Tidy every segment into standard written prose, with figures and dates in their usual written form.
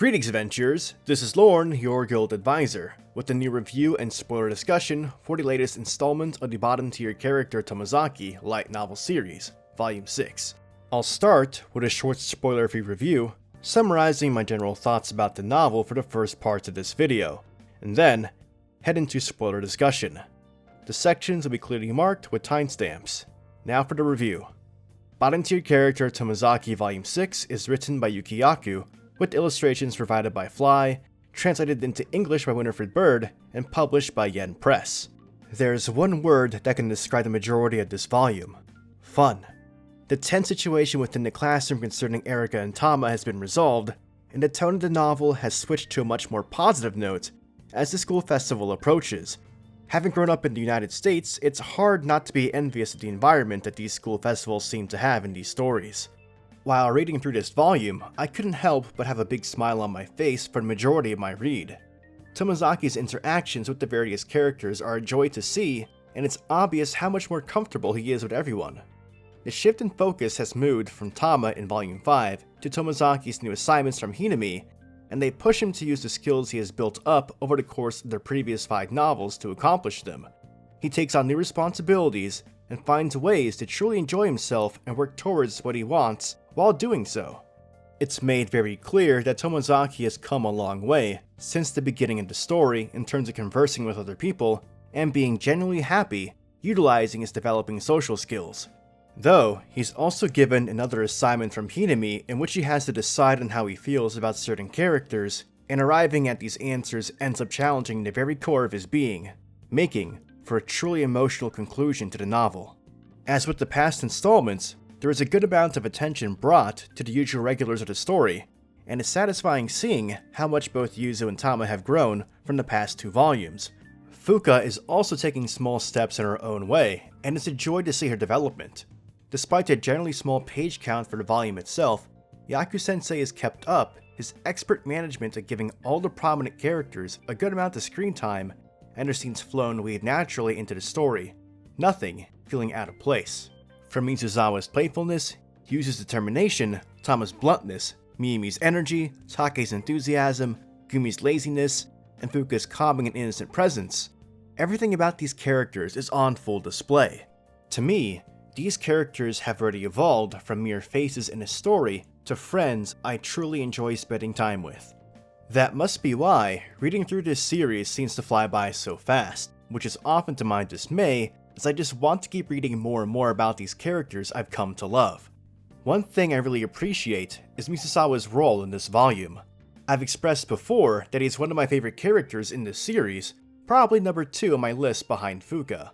Greetings, adventurers! This is Lorne, your guild advisor, with a new review and spoiler discussion for the latest installment of the bottom-tier character Tomozaki light novel series, Volume 6. I'll start with a short spoiler-free review, summarizing my general thoughts about the novel for the first parts of this video, and then head into spoiler discussion. The sections will be clearly marked with timestamps. Now for the review. Bottom-tier character Tomozaki Volume 6 is written by Yuki Yaku, with illustrations provided by Fly, translated into English by Winifred and published by Yen Press. There's one word that can describe the majority of this volume: fun. The tense situation within the classroom concerning Erika and Tama has been resolved, and the tone of the novel has switched to a much more positive note as the school festival approaches. Having grown up in the United States, it's hard not to be envious of the environment that these school festivals seem to have in these stories. While reading through this volume, I couldn't help but have a big smile on my face for the majority of my read. Tomozaki's interactions with the various characters are a joy to see, and it's obvious how much more comfortable he is with everyone. The shift in focus has moved from Tama in Volume 5 to Tomozaki's new assignments from Hinami, and they push him to use the skills he has built up over the course of their previous 5 novels to accomplish them. He takes on new responsibilities and finds ways to truly enjoy himself and work towards what he wants while doing so. It's made very clear that Tomozaki has come a long way since the beginning of the story in terms of conversing with other people and being genuinely happy utilizing his developing social skills. Though, he's also given another assignment from Hinami in which he has to decide on how he feels about certain characters, and arriving at these answers ends up challenging the very core of his being, making for a truly emotional conclusion to the novel. As with the past installments, there is a good amount of attention brought to the usual regulars of the story, and it's satisfying seeing how much both Yuzu and Tama have grown from the past 2 volumes. Fuka is also taking small steps in her own way, and it's a joy to see her development. Despite a generally small page count for the volume itself, Yaku-sensei has kept up his expert management at giving all the prominent characters a good amount of screen time, and their scenes flow and weave naturally into the story, nothing feeling out of place. From Mizusawa's playfulness, Yuzu's determination, Tama's bluntness, Miyumi's energy, Take's enthusiasm, Gumi's laziness, and Fuka's calming and innocent presence, everything about these characters is on full display. To me, these characters have already evolved from mere faces in a story to friends I truly enjoy spending time with. That must be why reading through this series seems to fly by so fast, which is often to my dismay, as I just want to keep reading more and more about these characters I've come to love. One thing I really appreciate is Mizusawa's role in this volume. I've expressed before that he's one of my favorite characters in this series, probably number 2 on my list behind Fuka.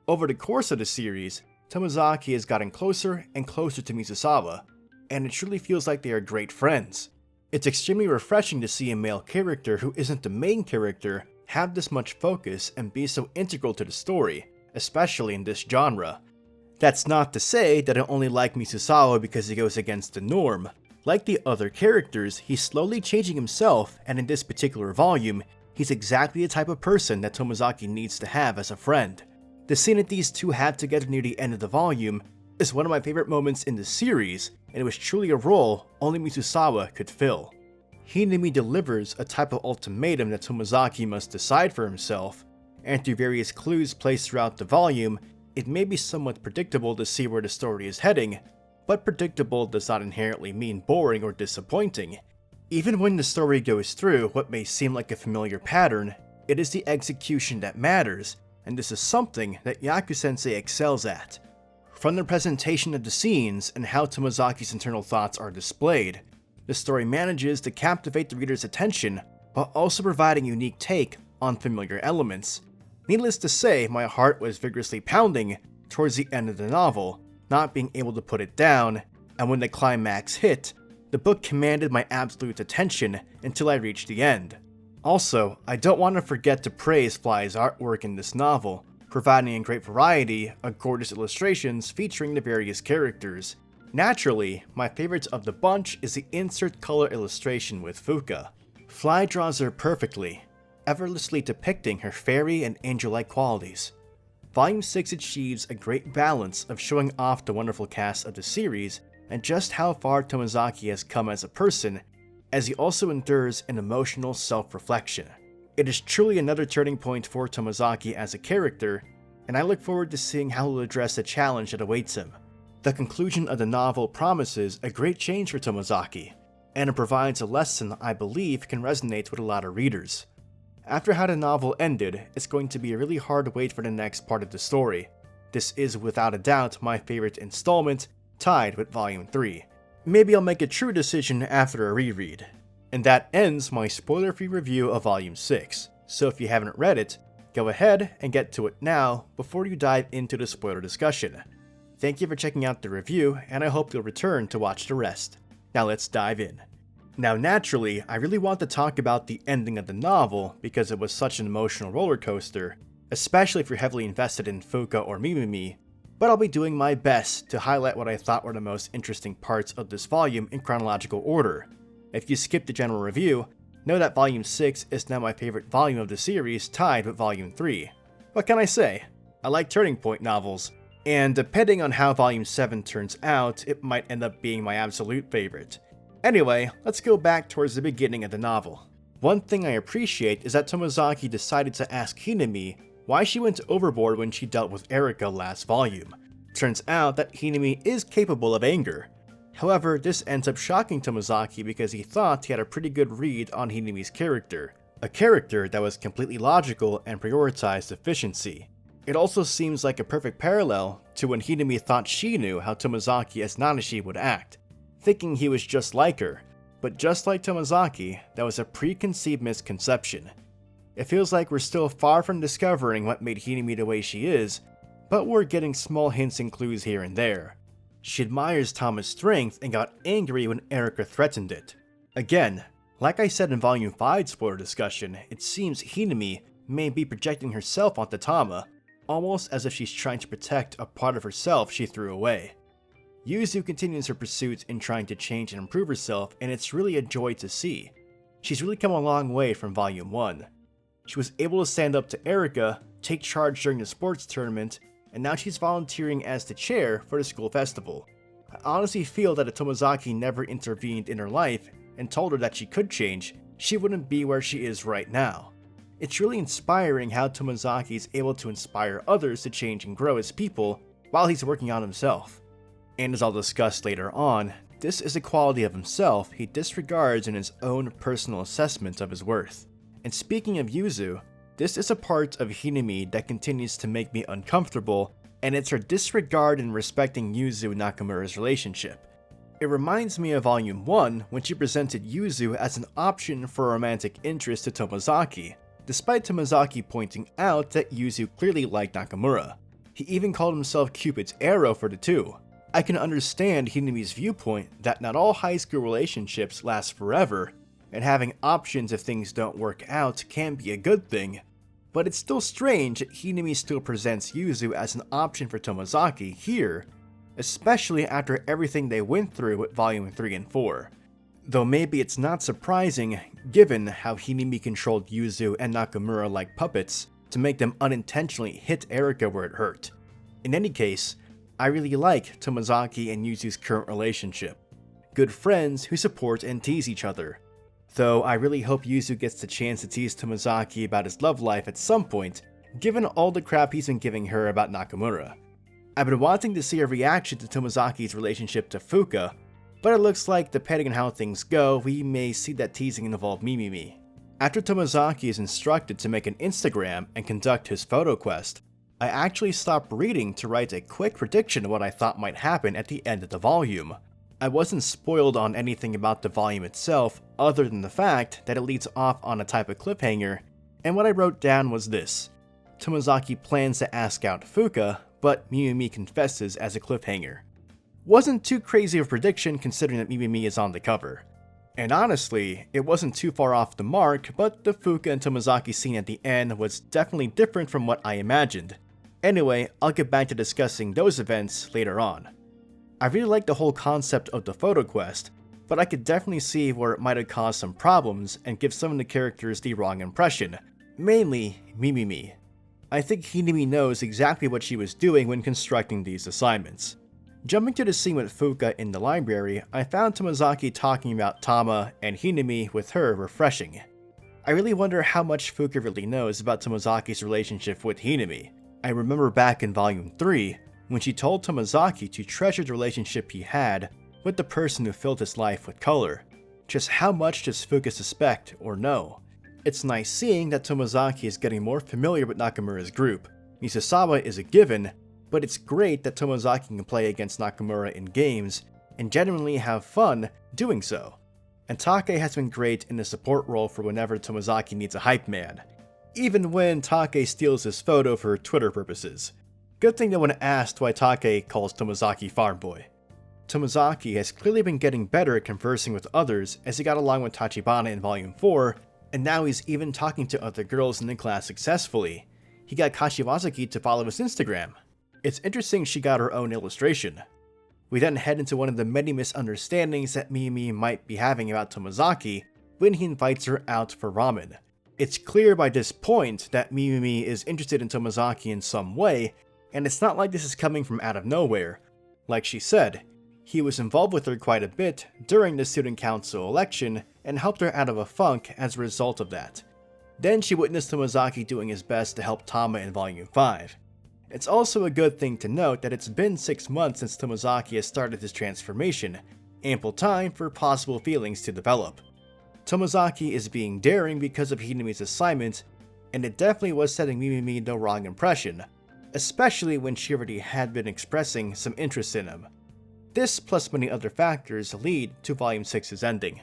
Over the course of the series, Tomozaki has gotten closer and closer to Mizusawa, and it truly feels like they are great friends. It's extremely refreshing to see a male character who isn't the main character have this much focus and be so integral to the story, especially in this genre. That's not to say that I only like Mizusawa because he goes against the norm. Like the other characters, he's slowly changing himself, and in this particular volume, he's exactly the type of person that Tomozaki needs to have as a friend. The scene that these two have together near the end of the volume is one of my favorite moments in the series, and it was truly a role only Mizusawa could fill. Hinami delivers a type of ultimatum that Tomozaki must decide for himself, and through various clues placed throughout the volume, it may be somewhat predictable to see where the story is heading, but predictable does not inherently mean boring or disappointing. Even when the story goes through what may seem like a familiar pattern, it is the execution that matters, and this is something that Yaku-sensei excels at. From the presentation of the scenes and how Tomozaki's internal thoughts are displayed, the story manages to captivate the reader's attention while also providing a unique take on familiar elements. Needless to say, my heart was vigorously pounding towards the end of the novel, not being able to put it down, and when the climax hit, the book commanded my absolute attention until I reached the end. Also, I don't want to forget to praise Fly's artwork in this novel, providing a great variety of gorgeous illustrations featuring the various characters. Naturally, my favorite of the bunch is the insert color illustration with Fuka. Fly draws her perfectly, effortlessly depicting her fairy and angel-like qualities. Volume 6 achieves a great balance of showing off the wonderful cast of the series and just how far Tomozaki has come as a person, as he also endures an emotional self-reflection. It is truly another turning point for Tomozaki as a character, and I look forward to seeing how he'll address the challenge that awaits him. The conclusion of the novel promises a great change for Tomozaki, and it provides a lesson I believe can resonate with a lot of readers. After how the novel ended, it's going to be a really hard wait for the next part of the story. This is without a doubt my favorite installment, tied with Volume 3. Maybe I'll make a true decision after a reread. And that ends my spoiler-free review of Volume 6, so if you haven't read it, go ahead and get to it now before you dive into the spoiler discussion. Thank you for checking out the review, and I hope you'll return to watch the rest. Now let's dive in. Now naturally, I really want to talk about the ending of the novel because it was such an emotional roller coaster, especially if you're heavily invested in Fuka or Mimimi, but I'll be doing my best to highlight what I thought were the most interesting parts of this volume in chronological order. If you skipped the general review, know that Volume 6 is now my favorite volume of the series, tied with Volume 3. What can I say? I like turning point novels, and depending on how Volume 7 turns out, it might end up being my absolute favorite. Anyway, let's go back towards the beginning of the novel. One thing I appreciate is that Tomozaki decided to ask Hinami why she went overboard when she dealt with Erika last volume. Turns out that Hinami is capable of anger. However, this ends up shocking Tomozaki because he thought he had a pretty good read on Hinami's character, a character that was completely logical and prioritized efficiency. It also seems like a perfect parallel to when Hinami thought she knew how Tomozaki as Nanashi would act, thinking he was just like her, but just like Tomozaki, that was a preconceived misconception. It feels like we're still far from discovering what made Hinami the way she is, but we're getting small hints and clues here and there. She admires Tama's strength and got angry when Erika threatened it. Again, like I said in Volume 5's spoiler discussion, it seems Hinami may be projecting herself onto Tama, almost as if she's trying to protect a part of herself she threw away. Yuzu continues her pursuit in trying to change and improve herself, and it's really a joy to see. She's really come a long way from Volume 1. She was able to stand up to Erika, take charge during the sports tournament, and now she's volunteering as the chair for the school festival. I honestly feel that if Tomozaki never intervened in her life and told her that she could change, she wouldn't be where she is right now. It's really inspiring how Tomozaki is able to inspire others to change and grow as people while he's working on himself. And as I'll discuss later on, this is a quality of himself he disregards in his own personal assessment of his worth. And speaking of Yuzu, this is a part of Hinami that continues to make me uncomfortable, and it's her disregard in respecting Yuzu and Nakamura's relationship. It reminds me of Volume 1 when she presented Yuzu as an option for a romantic interest to Tomozaki, despite Tomozaki pointing out that Yuzu clearly liked Nakamura. He even called himself Cupid's arrow for the two. I can understand Hinami's viewpoint that not all high school relationships last forever, and having options if things don't work out can be a good thing, but it's still strange that Hinami still presents Yuzu as an option for Tomozaki here, especially after everything they went through with Volume 3 and 4. Though maybe it's not surprising, given how Hinami controlled Yuzu and Nakamura like puppets to make them unintentionally hit Erika where it hurt. In any case, I really like Tomozaki and Yuzu's current relationship. Good friends who support and tease each other. Though I really hope Yuzu gets the chance to tease Tomozaki about his love life at some point, given all the crap he's been giving her about Nakamura. I've been wanting to see a reaction to Tomozaki's relationship to Fuka, but it looks like depending on how things go, we may see that teasing involve Mimimi. After Tomozaki is instructed to make an Instagram and conduct his photo quest, I actually stopped reading to write a quick prediction of what I thought might happen at the end of the volume. I wasn't spoiled on anything about the volume itself other than the fact that it leads off on a type of cliffhanger, and what I wrote down was this. Tomozaki plans to ask out Fuka, but Mimimi confesses as a cliffhanger. Wasn't too crazy of a prediction considering that Mimimi is on the cover. And honestly, it wasn't too far off the mark, but the Fuka and Tomozaki scene at the end was definitely different from what I imagined. Anyway, I'll get back to discussing those events later on. I really like the whole concept of the photo quest, but I could definitely see where it might have caused some problems and give some of the characters the wrong impression, mainly Mimimi. I think Hinami knows exactly what she was doing when constructing these assignments. Jumping to the scene with Fuka in the library, I found Tomozaki talking about Tama and Hinami with her refreshing. I really wonder how much Fuka really knows about Tomozaki's relationship with Hinami. I remember back in Volume 3, when she told Tomozaki to treasure the relationship he had with the person who filled his life with color. Just how much does Fuka suspect or know? It's nice seeing that Tomozaki is getting more familiar with Nakamura's group. Misasawa is a given, but it's great that Tomozaki can play against Nakamura in games and genuinely have fun doing so. And Take has been great in the support role for whenever Tomozaki needs a hype man, even when Take steals his photo for Twitter purposes. Good thing no one asked why Take calls Tomozaki Farm Boy. Tomozaki has clearly been getting better at conversing with others as he got along with Tachibana in Volume 4, and now he's even talking to other girls in the class successfully. He got Kashiwazaki to follow his Instagram. It's interesting she got her own illustration. We then head into one of the many misunderstandings that Mimi might be having about Tomozaki when he invites her out for ramen. It's clear by this point that Mimi is interested in Tomozaki in some way, and it's not like this is coming from out of nowhere. Like she said, he was involved with her quite a bit during the student council election and helped her out of a funk as a result of that. Then she witnessed Tomozaki doing his best to help Tama in Volume 5. It's also a good thing to note that it's been 6 months since Tomozaki has started his transformation, ample time for possible feelings to develop. Tomozaki is being daring because of Hinami's assignment, and it definitely was setting Mimi the wrong impression, especially when she already had been expressing some interest in him. This plus many other factors lead to Volume 6's ending.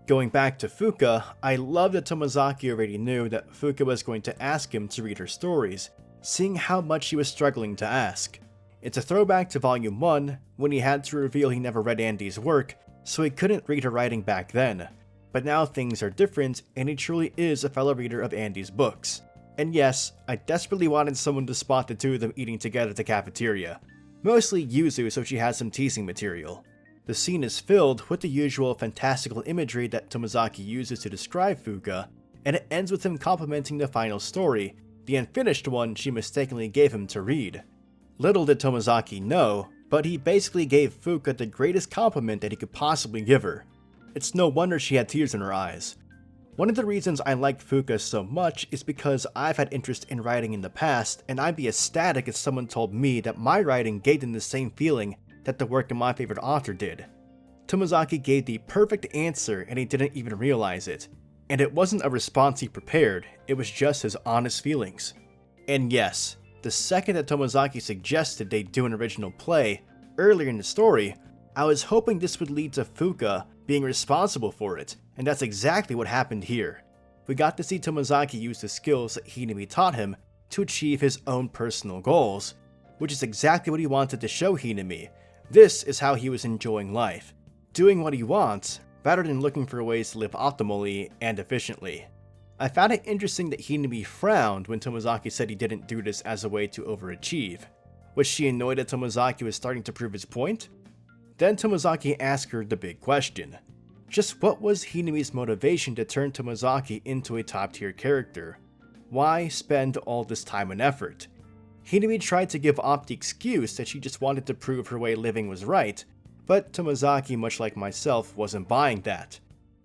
Going back to Fuka, I love that Tomozaki already knew that Fuka was going to ask him to read her stories, seeing how much he was struggling to ask. It's a throwback to Volume 1, when he had to reveal he never read Andy's work, so he couldn't read her writing back then. But now things are different, and he truly is a fellow reader of Andy's books. And yes, I desperately wanted someone to spot the two of them eating together at the cafeteria. Mostly Yuzu so she has some teasing material. The scene is filled with the usual fantastical imagery that Tomozaki uses to describe Fuka, and it ends with him complimenting the final story, the unfinished one she mistakenly gave him to read. Little did Tomozaki know, but he basically gave Fuka the greatest compliment that he could possibly give her. It's no wonder she had tears in her eyes. One of the reasons I liked Fuka so much is because I've had interest in writing in the past, and I'd be ecstatic if someone told me that my writing gave them the same feeling that the work of my favorite author did. Tomozaki gave the perfect answer and he didn't even realize it. And it wasn't a response he prepared, it was just his honest feelings. And yes, the second that Tomozaki suggested they do an original play, earlier in the story, I was hoping this would lead to Fuka being responsible for it, and that's exactly what happened here. We got to see Tomozaki use the skills that Hinami taught him to achieve his own personal goals, which is exactly what he wanted to show Hinami. This is how he was enjoying life, doing what he wants, rather than looking for ways to live optimally and efficiently. I found it interesting that Hinami frowned when Tomozaki said he didn't do this as a way to overachieve. Was she annoyed that Tomozaki was starting to prove his point? Then Tomozaki asked her the big question. Just what was Hinami's motivation to turn Tomozaki into a top-tier character? Why spend all this time and effort? Hinami tried to give off the excuse that she just wanted to prove her way of living was right, but Tomozaki, much like myself, wasn't buying that.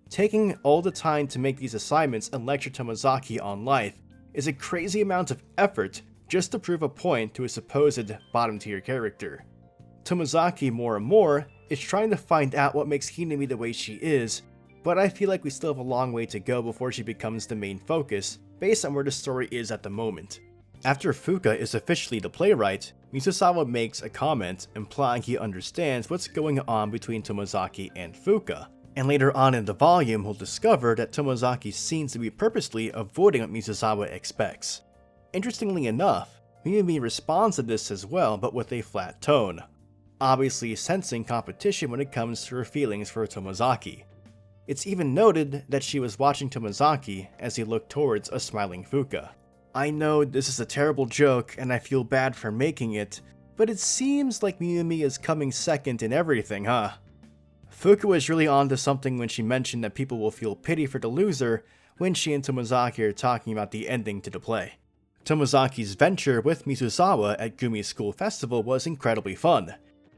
Taking all the time to make these assignments and lecture Tomozaki on life is a crazy amount of effort just to prove a point to a supposed bottom-tier character. Tomozaki, more and more, is trying to find out what makes Hinami the way she is, but I feel like we still have a long way to go before she becomes the main focus, based on where the story is at the moment. After Fuka is officially the playwright, Misasawa makes a comment implying he understands what's going on between Tomozaki and Fuka, and later on in the volume we'll discover that Tomozaki seems to be purposely avoiding what Misasawa expects. Interestingly enough, Mimi responds to this as well, but with a flat tone, obviously sensing competition when it comes to her feelings for Tomozaki. It's even noted that she was watching Tomozaki as he looked towards a smiling Fuka. I know this is a terrible joke and I feel bad for making it, but it seems like Mimi is coming second in everything, huh? Fuka was really onto something when she mentioned that people will feel pity for the loser when she and Tomozaki are talking about the ending to the play. Tomozaki's venture with Misasawa at Gumi's school festival was incredibly fun.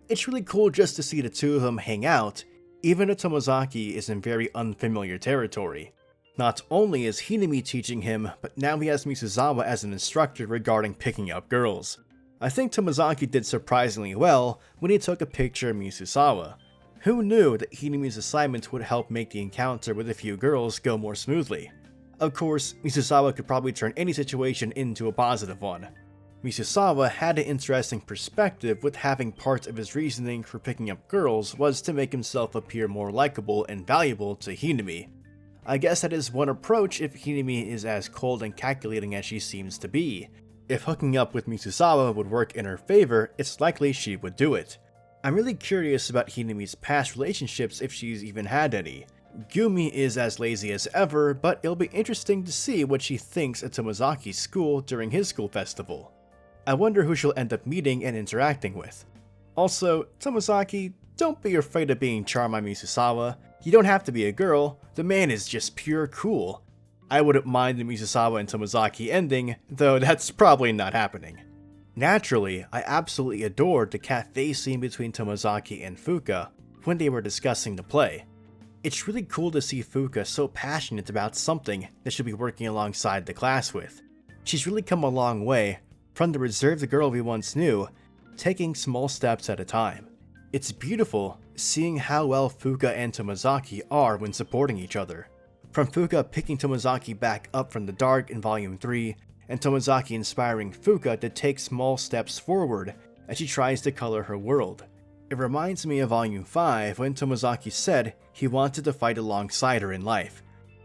It's really cool just to see the two of them hang out, even though Tomozaki is in very unfamiliar territory. Not only is Hinami teaching him, but now he has Misuzawa as an instructor regarding picking up girls. I think Tomozaki did surprisingly well when he took a picture of Misuzawa. Who knew that Hinami's assignment would help make the encounter with a few girls go more smoothly? Of course, Misuzawa could probably turn any situation into a positive one. Misuzawa had an interesting perspective with having part of his reasoning for picking up girls was to make himself appear more likable and valuable to Hinami. I guess that is one approach if Hinami is as cold and calculating as she seems to be. If hooking up with Misuzawa would work in her favor, it's likely she would do it. I'm really curious about Hinami's past relationships if she's even had any. Gumi is as lazy as ever, but it'll be interesting to see what she thinks at Tomozaki's school during his school festival. I wonder who she'll end up meeting and interacting with. Also, Tomozaki, don't be afraid of being charmed by Misuzawa. You don't have to be a girl, the man is just pure cool. I wouldn't mind the Misuzawa and Tomozaki ending, though that's probably not happening. Naturally, I absolutely adored the cafe scene between Tomozaki and Fuka when they were discussing the play. It's really cool to see Fuka so passionate about something that she'll be working alongside the class with. She's really come a long way, from the reserved girl we once knew, taking small steps at a time. It's beautiful seeing how well Fuka and Tomozaki are when supporting each other. From Fuka picking Tomozaki back up from the dark in Volume 3, and Tomozaki inspiring Fuka to take small steps forward as she tries to color her world. It reminds me of Volume 5 when Tomozaki said he wanted to fight alongside her in life.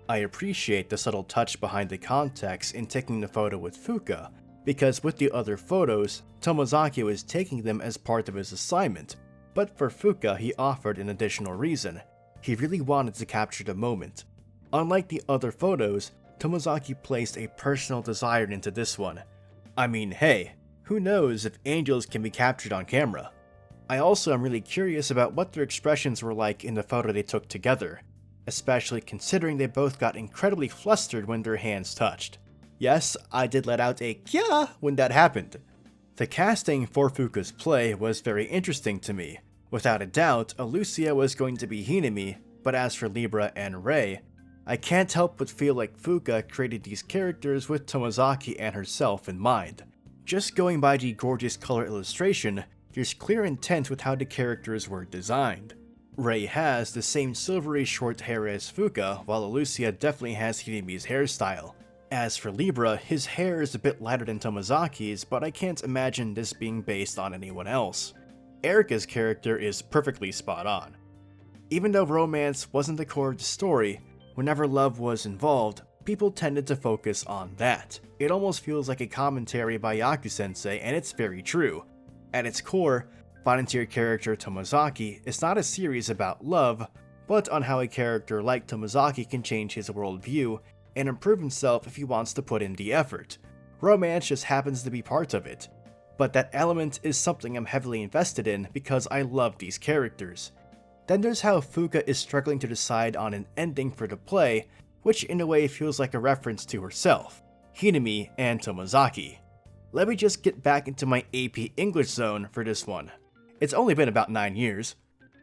I appreciate the subtle touch behind the context in taking the photo with Fuka, because with the other photos, Tomozaki was taking them as part of his assignment, but for Fuka he offered an additional reason. He really wanted to capture the moment. Unlike the other photos, Tomozaki placed a personal desire into this one. I mean, hey, who knows if angels can be captured on camera? I also am really curious about what their expressions were like in the photo they took together, especially considering they both got incredibly flustered when their hands touched. Yes, I did let out a kya when that happened. The casting for Fuka's play was very interesting to me. Without a doubt, Alucia was going to be Hinami, but as for Libra and Rei, I can't help but feel like Fuka created these characters with Tomozaki and herself in mind. Just going by the gorgeous color illustration, there's clear intent with how the characters were designed. Rei has the same silvery short hair as Fuka, while Alucia definitely has Hinami's hairstyle. As for Libra, his hair is a bit lighter than Tomozaki's, but I can't imagine this being based on anyone else. Erika's character is perfectly spot on. Even though romance wasn't the core of the story, whenever love was involved, people tended to focus on that. It almost feels like a commentary by Yaku-sensei, and it's very true. At its core, bottom-tier character Tomozaki is not a series about love, but on how a character like Tomozaki can change his worldview and improve himself if he wants to put in the effort. Romance just happens to be part of it. But that element is something I'm heavily invested in because I love these characters. Then there's how Fuka is struggling to decide on an ending for the play, which in a way feels like a reference to herself, Hinami and Tomozaki. Let me just get back into my AP English zone for this one. It's only been about 9 years.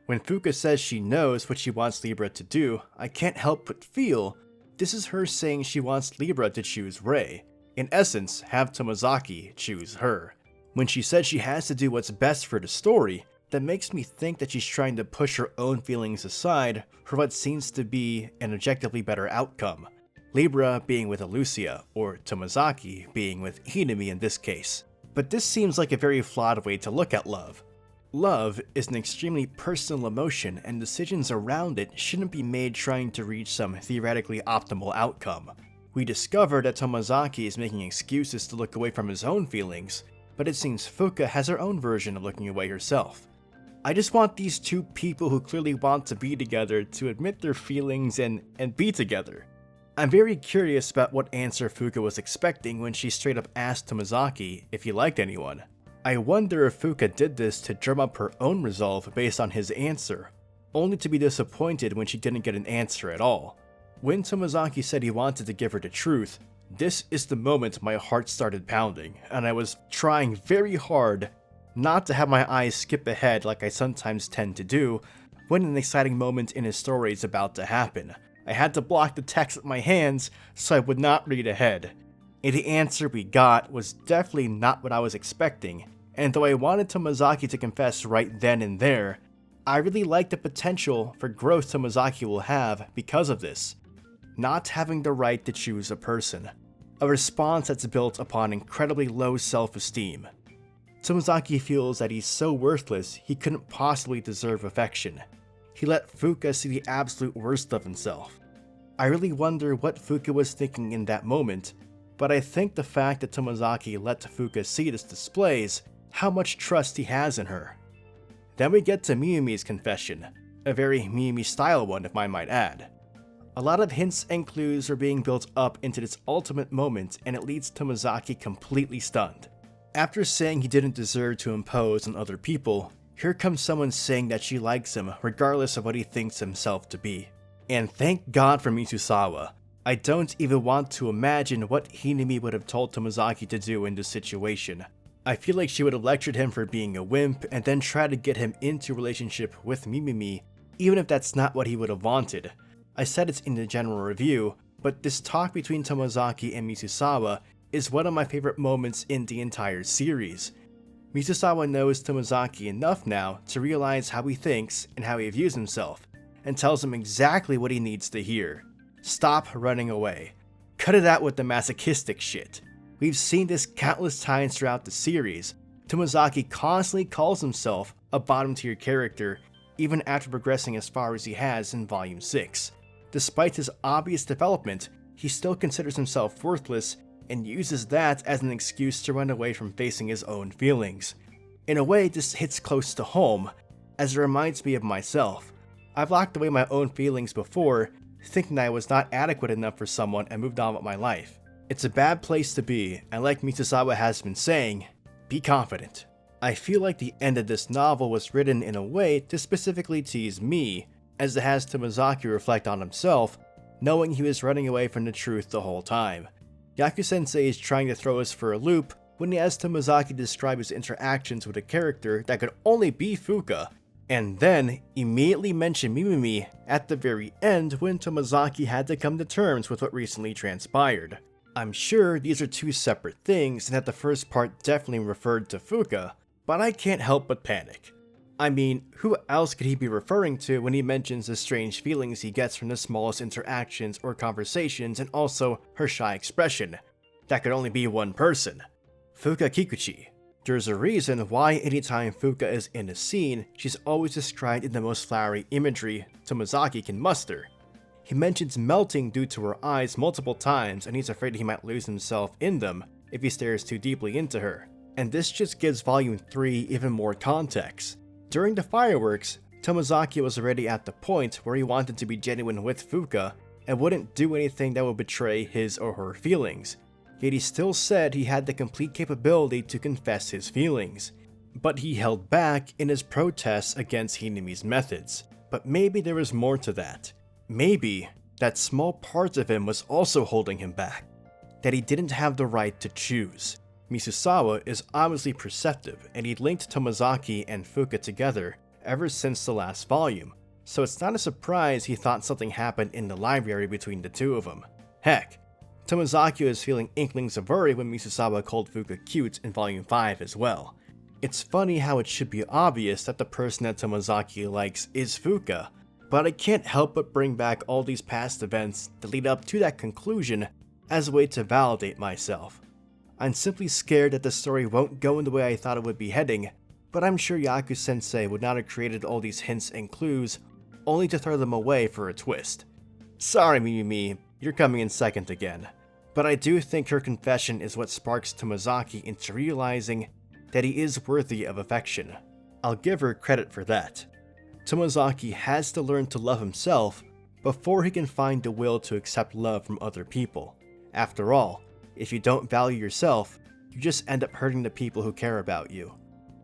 When Fuka says she knows what she wants Libra to do, I can't help but feel this is her saying she wants Libra to choose Rei. In essence, have Tomozaki choose her. When she said she has to do what's best for the story, that makes me think that she's trying to push her own feelings aside for what seems to be an objectively better outcome. Libra being with Alucia, or Tomozaki being with Hinami in this case. But this seems like a very flawed way to look at love. Love is an extremely personal emotion, and decisions around it shouldn't be made trying to reach some theoretically optimal outcome. We discover that Tomozaki is making excuses to look away from his own feelings, but it seems Fuka has her own version of looking away herself. I just want these two people who clearly want to be together to admit their feelings and be together. I'm very curious about what answer Fuka was expecting when she straight up asked Tomozaki if he liked anyone. I wonder if Fuka did this to drum up her own resolve based on his answer, only to be disappointed when she didn't get an answer at all. When Tomozaki said he wanted to give her the truth, this is the moment my heart started pounding, and I was trying very hard not to have my eyes skip ahead like I sometimes tend to do when an exciting moment in a story is about to happen. I had to block the text with my hands so I would not read ahead. And the answer we got was definitely not what I was expecting, and though I wanted Tomozaki to confess right then and there, I really like the potential for growth Tomozaki will have because of this. Not having the right to choose a person. A response that's built upon incredibly low self-esteem. Tomozaki feels that he's so worthless he couldn't possibly deserve affection. He let Fuka see the absolute worst of himself. I really wonder what Fuka was thinking in that moment, but I think the fact that Tomozaki let Fuka see this displays how much trust he has in her. Then we get to Miyumi's confession, a very Miyumi style one if I might add. A lot of hints and clues are being built up into this ultimate moment, and it leaves Tomozaki completely stunned. After saying he didn't deserve to impose on other people, here comes someone saying that she likes him regardless of what he thinks himself to be. And thank God for Mitsusawa. I don't even want to imagine what Hinami would have told Tomozaki to do in this situation. I feel like she would have lectured him for being a wimp and then tried to get him into a relationship with Mimimi, even if that's not what he would have wanted. I said it's in the general review, but this talk between Tomozaki and Mitsusawa is one of my favorite moments in the entire series. Mitsusawa knows Tomozaki enough now to realize how he thinks and how he views himself, and tells him exactly what he needs to hear. Stop running away. Cut it out with the masochistic shit. We've seen this countless times throughout the series. Tomozaki constantly calls himself a bottom tier character, even after progressing as far as he has in Volume 6. Despite his obvious development, he still considers himself worthless and uses that as an excuse to run away from facing his own feelings. In a way, this hits close to home, as it reminds me of myself. I've locked away my own feelings before, thinking that I was not adequate enough for someone and moved on with my life. It's a bad place to be, and like Mitsusawa has been saying, be confident. I feel like the end of this novel was written in a way to specifically tease me, as it has Tomozaki reflect on himself, knowing he was running away from the truth the whole time. Yaku-sensei is trying to throw us for a loop when he has Tomozaki describe his interactions with a character that could only be Fuka, and then immediately mention Mimimi at the very end when Tomozaki had to come to terms with what recently transpired. I'm sure these are two separate things and that the first part definitely referred to Fuka, but I can't help but panic. I mean, who else could he be referring to when he mentions the strange feelings he gets from the smallest interactions or conversations, and also her shy expression? That could only be one person. Fuka Kikuchi. There's a reason why anytime Fuka is in a scene, she's always described in the most flowery imagery Tomozaki can muster. He mentions melting due to her eyes multiple times, and he's afraid he might lose himself in them if he stares too deeply into her. And this just gives Volume 3 even more context. During the fireworks, Tomozaki was already at the point where he wanted to be genuine with Fuka and wouldn't do anything that would betray his or her feelings. Yet he still said he had the complete capability to confess his feelings. But he held back in his protests against Hinami's methods. But maybe there was more to that. Maybe that small part of him was also holding him back. That he didn't have the right to choose. Mitsusawa is obviously perceptive, and he linked Tomozaki and Fuka together ever since the last volume, so it's not a surprise he thought something happened in the library between the two of them. Heck, Tomozaki was feeling inklings of worry when Mitsusawa called Fuka cute in Volume 5 as well. It's funny how it should be obvious that the person that Tomozaki likes is Fuka, but I can't help but bring back all these past events that lead up to that conclusion as a way to validate myself. I'm simply scared that the story won't go in the way I thought it would be heading, but I'm sure Yaku-sensei would not have created all these hints and clues only to throw them away for a twist. Sorry Miyumi, you're coming in second again, but I do think her confession is what sparks Tomozaki into realizing that he is worthy of affection. I'll give her credit for that. Tomozaki has to learn to love himself before he can find the will to accept love from other people. After all, if you don't value yourself, you just end up hurting the people who care about you.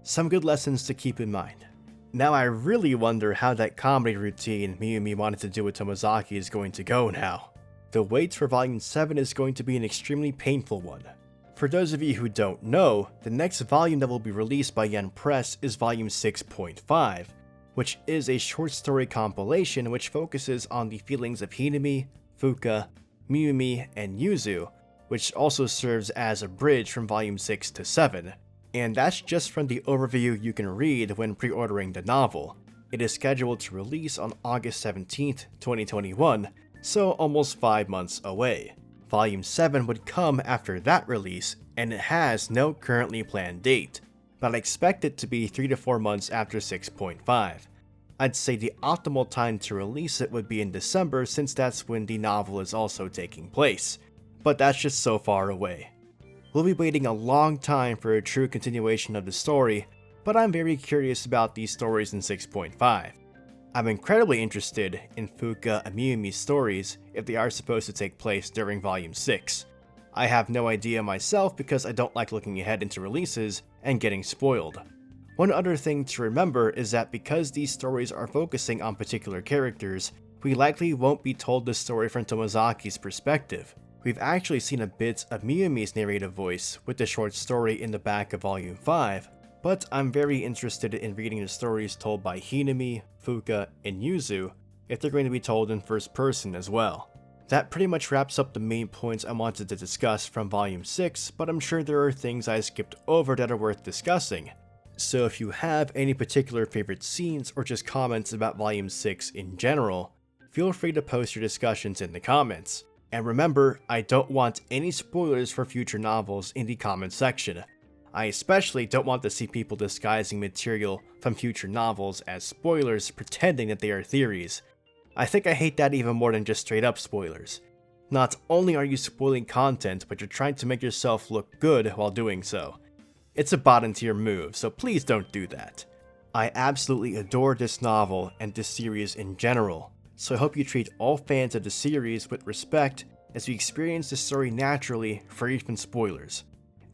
Some good lessons to keep in mind. Now I really wonder how that comedy routine Miyumi wanted to do with Tomozaki is going to go now. The wait for Volume 7 is going to be an extremely painful one. For those of you who don't know, the next volume that will be released by Yen Press is volume 6.5, which is a short story compilation which focuses on the feelings of Hinami, Fuka, Miyumi, and Yuzu, which also serves as a bridge from volume 6 to 7. And that's just from the overview you can read when pre-ordering the novel. It is scheduled to release on August 17th, 2021, so almost 5 months away. Volume 7 would come after that release, and it has no currently planned date, but I expect it to be 3 to 4 months after 6.5. I'd say the optimal time to release it would be in December since that's when the novel is also taking place, but that's just so far away. We'll be waiting a long time for a true continuation of the story, but I'm very curious about these stories in 6.5. I'm incredibly interested in Fuka and Miyumi's stories if they are supposed to take place during Volume 6. I have no idea myself because I don't like looking ahead into releases and getting spoiled. One other thing to remember is that because these stories are focusing on particular characters, we likely won't be told the story from Tomozaki's perspective. We've actually seen a bit of Miyumi's narrative voice with the short story in the back of Volume 5, but I'm very interested in reading the stories told by Hinami, Fuka, and Yuzu if they're going to be told in first person as well. That pretty much wraps up the main points I wanted to discuss from Volume 6, but I'm sure there are things I skipped over that are worth discussing. So if you have any particular favorite scenes or just comments about Volume 6 in general, feel free to post your discussions in the comments. And remember, I don't want any spoilers for future novels in the comments section. I especially don't want to see people disguising material from future novels as spoilers pretending that they are theories. I think I hate that even more than just straight up spoilers. Not only are you spoiling content, but you're trying to make yourself look good while doing so. It's a bottom tier move, so please don't do that. I absolutely adore this novel and this series in general, so I hope you treat all fans of the series with respect as we experience the story naturally, free from spoilers.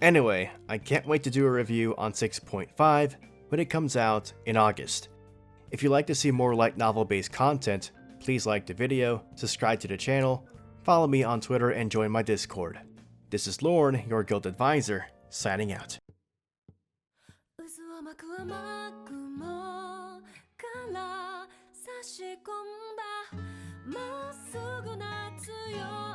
Anyway, I can't wait to do a review on 6.5 when it comes out in August. If you'd like to see more light novel based content, please like the video, subscribe to the channel, follow me on Twitter, and join my Discord. This is Lorne, your guild advisor, signing out. 渦を巻く雨雲から差し込んだまっすぐな強い